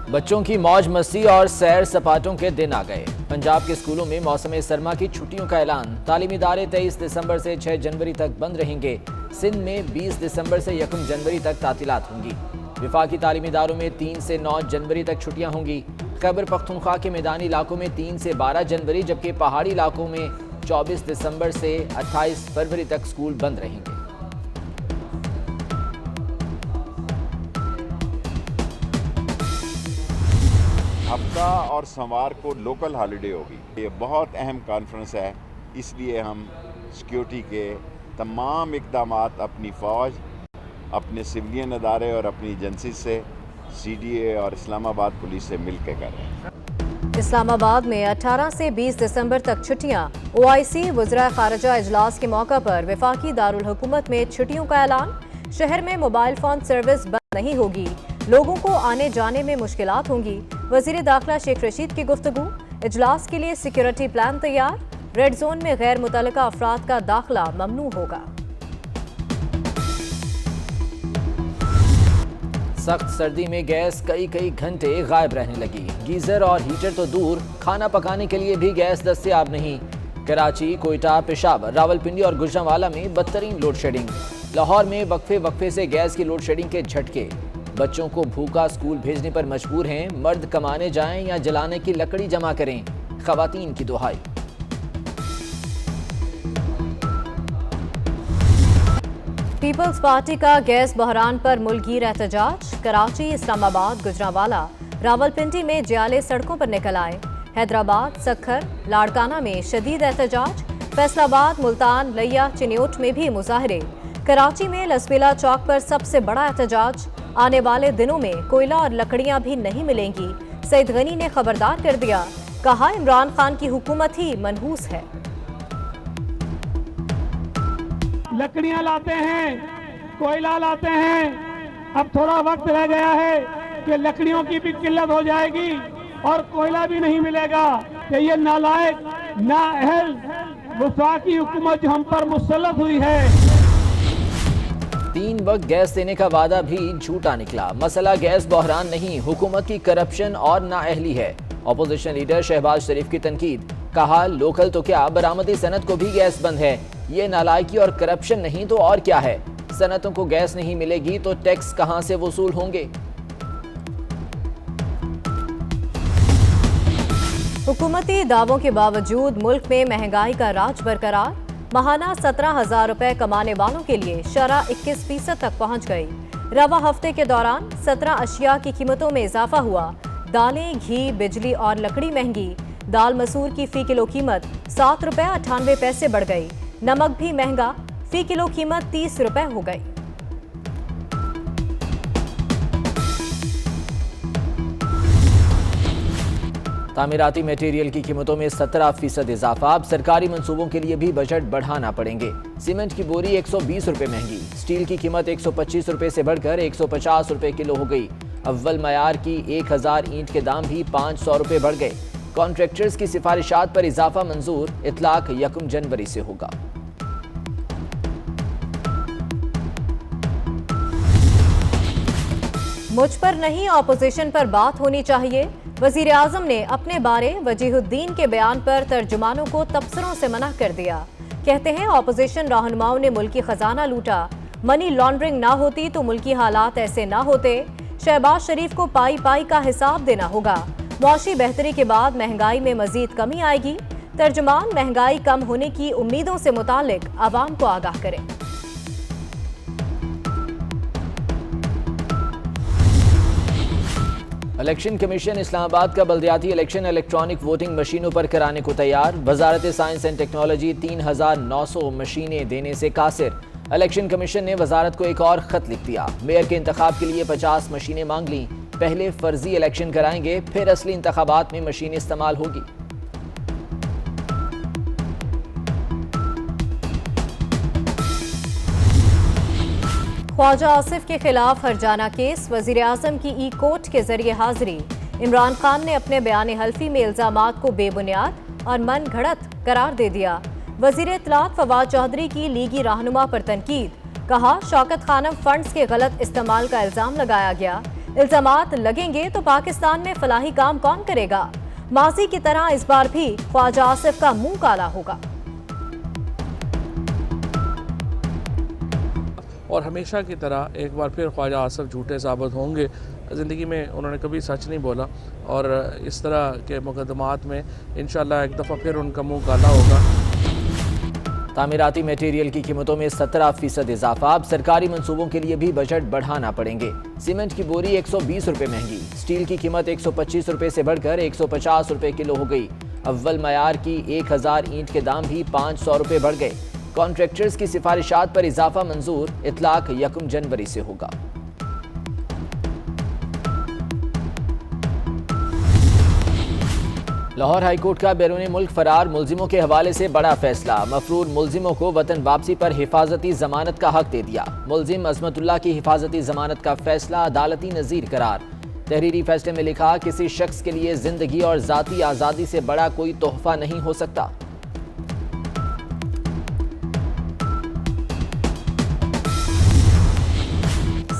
बच्चों की मौज मस्ती और सैर सपाटों के दिन आ गए। पंजाब के स्कूलों में मौसम सरमा की छुट्टियों का ऐलान। तालीमी इदारे 23 दिसंबर से 6 जनवरी तक बंद रहेंगे। सिंध में 20 दिसंबर से 1 जनवरी तक तातीलात होंगी। विफाकी तालीमी इदारों में 3 से 9 जनवरी तक छुट्टियां होंगी। खैबर पख्तूनख्वा के मैदानी इलाकों में 3 से 12 जनवरी, जबकि पहाड़ी इलाकों में 24 दिसंबर से 28 फरवरी तक स्कूल बंद रहेंगे। हफ्ता और सोमवार को लोकल हॉलीडे होगी। ये बहुत अहम कॉन्फ्रेंस है, इसलिए हम सिक्योरिटी के तमाम इक़दामात अपनी फ़ौज, अपने सिविलियन अदारे और अपनी एजेंसी से CDA और इस्लामाबाद पुलिस से मिल के कर रहे हैं। इस्लामाबाद में 18 से 20 दिसंबर तक छुट्टियां। OIC वज़ीर ख़ारिजा इजलास के मौका पर वफाकी दारुल हुकूमत में छुट्टियों का ऐलान। शहर में मोबाइल फ़ोन सर्विस बंद नहीं होगी। लोगों को आने जाने में मुश्किलात होंगी। वज़ीर दाखिला शेख रशीद की गुफ्तगू। इजलास के लिए सिक्योरिटी प्लान तैयार। रेड जोन में गैर मुतल्लिका अफराद का दाखिला ममनू होगा। सख्त सर्दी में गैस कई घंटे गायब रहने लगी। गीजर और हीटर तो दूर, खाना पकाने के लिए भी गैस दस्तयाब नहीं। कराची, कोयटा, पेशावर, रावलपिंडी और गुजरांवाला में बदतरीन लोड शेडिंग। लाहौर में वक्फे से गैस की लोड शेडिंग के झटके। बच्चों को भूखा स्कूल भेजने पर मजबूर हैं। मर्द कमाने जाएं या जलाने की लकड़ी जमा करें, खवातीन की दुहाई। पीपल्स पार्टी का गैस बहरान पर मुल्कगीर एहतजाज। कराची, इस्लामाबाद, गुजरांवाला, रावलपिंडी में जियाले सड़कों पर निकल आए। हैदराबाद, सक्खर, लाड़काना में शदीद एहतजाज। फैसलाबाद, मुल्तान, लिया, चिन्योट में भी मुजाहरे। कराची में लसबेला चौक पर सबसे बड़ा एहतजाज। आने वाले दिनों में कोयला और लकड़ियां भी नहीं मिलेंगी। सईद गनी ने खबरदार कर दिया, कहा इमरान खान की हुकूमत ही मनहूस है। लकड़ियां लाते हैं, कोयला लाते हैं, अब थोड़ा वक्त रह गया है कि लकड़ियों की भी किल्लत हो जाएगी और कोयला भी नहीं मिलेगा। कि ये नालायक, नाअहल वफाकी हुकूमत जो हम पर मुसल्लत हुई है। 3 वक्त गैस देने का वादा भी झूठा निकला। मसला गैस बहरान नहीं, हुकूमत की करप्शन और नाअहली है। अपोजिशन लीडर शहबाज शरीफ की तनकीद। कहा लोकल तो क्या, बरामदी सनत को भी गैस बंद है। ये नालायकी और करप्शन नहीं तो और क्या है। सनतों को गैस नहीं मिलेगी तो टैक्स कहां से वसूल होंगे। हुकूमती दावों के बावजूद मुल्क में महंगाई का राज बरकरार। माहाना 17,000 रुपए कमाने वालों के लिए शरह 21% तक पहुंच गई। रवा हफ्ते के दौरान 17 अशिया की कीमतों में इजाफा हुआ। दालें, घी, बिजली और लकड़ी महंगी। दाल मसूर की फी किलो कीमत 7 रुपए 98 पैसे बढ़ गई। नमक भी महंगा, फी किलो कीमत 30 रुपए हो गई। तामीराती मटेरियल की कीमतों में 17% इजाफा। अब सरकारी मंसूबों के लिए भी बजट बढ़ाना पड़ेंगे। सीमेंट की बोरी 120 रुपए महंगी। स्टील की कीमत 125 रुपए से बढ़कर 150 रुपए किलो हो गई। अव्वल मयार की 1000 ईंट के दाम भी 500 रुपए बढ़ गए। कॉन्ट्रैक्टर्स की सिफारिशात पर इजाफा मंजूर। इतलाक 1 जनवरी से होगा। मुझ पर नहीं, ऑपोजिशन पर बात होनी चाहिए। वजीर आजम ने अपने बारे वजीहुद्दीन के बयान पर तर्जुमानों को तबसरों से मना कर दिया। कहते हैं ऑपोजिशन रहनुमाओं ने मुल्की खजाना लूटा। मनी लॉन्ड्रिंग ना होती तो मुल्की हालात ऐसे ना होते। शहबाज शरीफ को पाई पाई का हिसाब देना होगा। मुआशी बेहतरी के बाद महंगाई में मजीद कमी आएगी। तर्जुमान महंगाई कम होने की उम्मीदों से मुतालिक आवाम को आगाह करें। इलेक्शन कमीशन इस्लामाबाद का बल्दियाती इलेक्शन इलेक्ट्रॉनिक वोटिंग मशीनों पर कराने को तैयार। वजारत साइंस एंड टेक्नोलॉजी 3900 मशीनें देने से कासिर। इलेक्शन कमीशन ने वजारत को एक और खत लिख दिया। मेयर के इंतखाब के लिए 50 मशीनें मांग ली। पहले फर्जी इलेक्शन कराएंगे, फिर असली इंतखाबात में मशीन इस्तेमाल होगी। ख्वाजा आसिफ के खिलाफ हरजाना केस। वजीर आजम की ई कोर्ट के जरिए हाजिरी। इमरान खान ने अपने बयान हल्फी में इल्जामात को बेबुनियाद और मन घड़त करार दे दिया। वजीर इत्तलात फवाद चौधरी की लीगी रहनुमा पर तनकीद। कहा शौकत खानम फंड्स के गलत इस्तेमाल का इल्जाम लगाया गया। इल्जामात लगेंगे तो पाकिस्तान में फलाही काम कौन करेगा? माजी की तरह इस बार भी ख्वाजा आसिफ का मुंह काला होगा। और हमेशा की तरह एक बार फिर ख्वाजा आसिफ झूठे साबित होंगे। ज़िंदगी में उन्होंने कभी सच नहीं बोला और इस तरह के मुकदमात में इंशाअल्लाह एक दफ़ा फिर उनका मुंह काला होगा। तामीराती मटेरियल की कीमतों में 17% इजाफा। अब सरकारी मंसूबों के लिए भी बजट बढ़ाना पड़ेंगे। सीमेंट की बोरी 120 रुपये महंगी। स्टील की कीमत 125 रुपये से बढ़कर 150 रुपये किलो हो गई। अव्वल मयार की 1000 ईंट के दाम भी 500 रुपये बढ़ गए। कॉन्ट्रैक्टर्स की सिफारिशात पर इजाफा मंजूर। इतलाक 1 जनवरी से होगा। लाहौर हाईकोर्ट का बैरून मुल्क फरार मुलजिमों के हवाले से बड़ा फैसला। मफरूर मुलजिमों को वतन वापसी पर हिफाजती जमानत का हक दे दिया। मुलजिम अजमतुल्लाह की हिफाजती जमानत का फैसला अदालती नज़ीर करार। तहरीरी फैसले में लिखा, किसी शख्स के लिए जिंदगी और जाती आज़ादी से बड़ा कोई तोहफा नहीं हो सकता।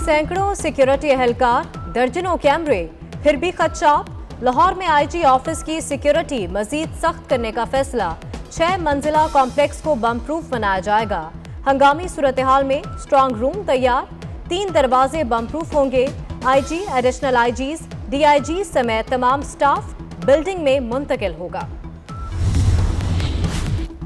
सैकड़ों सिक्योरिटी एहलकार, दर्जनों कैमरे, फिर भी खदशात। लाहौर में आईजी ऑफिस की सिक्योरिटी मजीद सख्त करने का फैसला। 6 मंजिला कॉम्प्लेक्स को बम प्रूफ बनाया जाएगा। हंगामी सूरत हाल में स्ट्रांग रूम तैयार। 3 दरवाजे बम प्रूफ होंगे। आईजी, एडिशनल आईजीज, डीआईजी समेत तमाम स्टाफ बिल्डिंग में मुंतकिल होगा।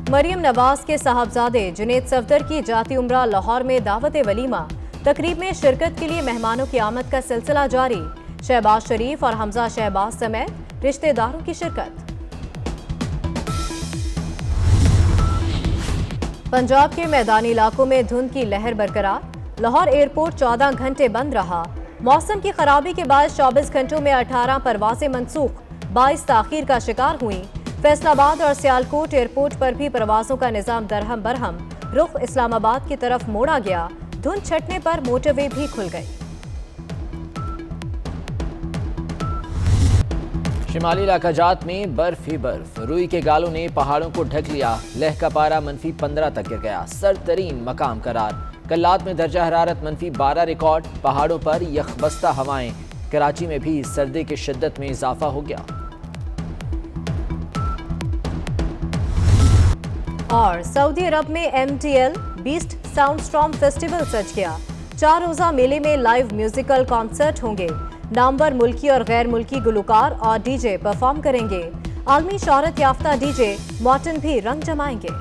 मरियम नवाज के साहबजादे जुनेद सफदर की जाती उम्रा लाहौर में दावत वलीमा। तकरीब में शिरकत के लिए मेहमानों की आमद का सिलसिला जारी। शहबाज शरीफ और हमजा शहबाज समेत रिश्तेदारों की शिरकत। पंजाब के मैदानी इलाकों में धुंध की लहर बरकरार। लाहौर एयरपोर्ट 14 घंटे बंद रहा। मौसम की खराबी के बाद 24 घंटों में 18 परवाजें मनसूख, 22 ताखीर का शिकार हुई। फैसलाबाद और सियालकोट एयरपोर्ट पर भी परवाजों का निजाम दरहम बरहम। रुख इस्लामाबाद की तरफ मोड़ा गया। धुंध छटने पर मोटरवे भी खुल गई। शिमाली इलाका जात में बर्फ ही बर्फ। रुई के गालों ने पहाड़ों को ढक लिया। लह का पारा -15 तक गिर गया। सर्दतरीन मकाम करार। कल्लात में दर्जा हरारत -12 रिकॉर्ड। पहाड़ों पर यखबस्ता हवाएं। कराची में भी सर्दी की शिद्दत में इजाफा हो गया। और सऊदी अरब में MTL beast sound storm festival सज गया। 4 रोजा मेले में लाइव म्यूजिकल कॉन्सर्ट होंगे। नामवर मुल्की और गैर मुल्की गुलकार और डीजे परफॉर्म करेंगे। आलमी शोहरत याफ्ता डीजे मॉर्टन भी रंग जमाएंगे।